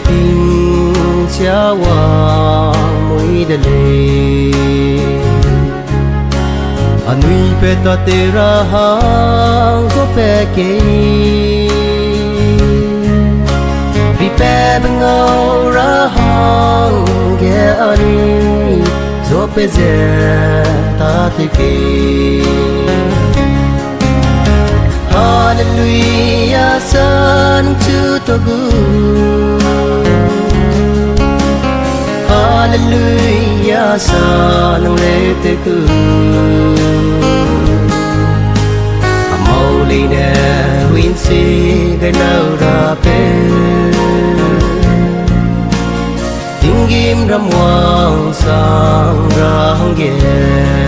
tình cha wa mui de le anui pe ta te ra hang go pe ke ri pe ngau ra hang ge ani zo pe ze ta te ke Hallelujah, son to the good. Hallelujah, son let the good. I'm holy now, we sing the louder bell. Ding him ram wang sang rang yeah.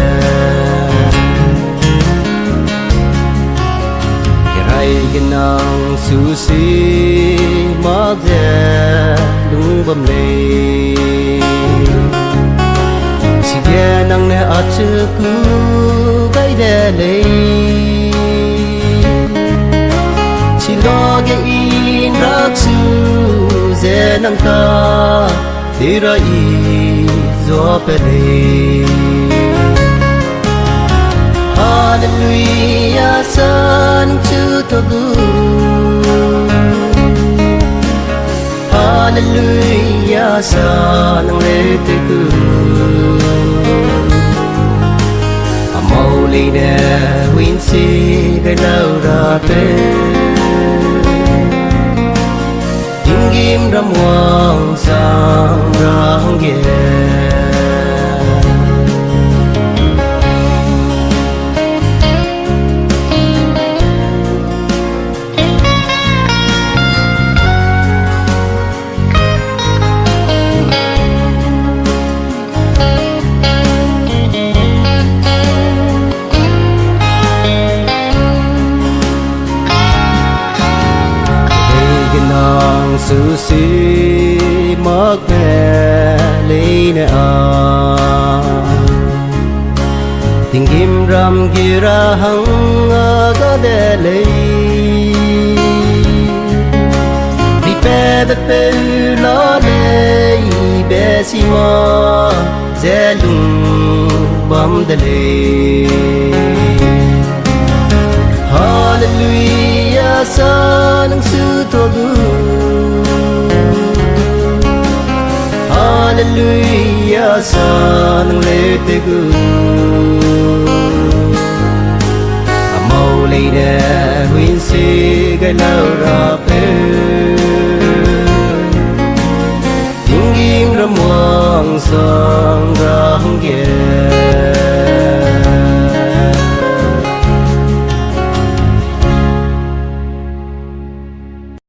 Nang su si mag de lung bam le si de nang ne a chu ku gai de le si lo ge in rak su ze nang ta de ra i zo pe le Hallelujah, son to the good. Hallelujah, son let the good. I'm holy now, we sing the louder bell. Ding him ram wang sang rang yeah. Su si mag me le ne a tình kim ram gira hang ga de le bi pe lo le be si ma ze lung bam de le Hallelujah son su to gu Hallelujah, son, let the good. I'm holy there, we sing a louder bell. Ding him ram wang sang rang yeah.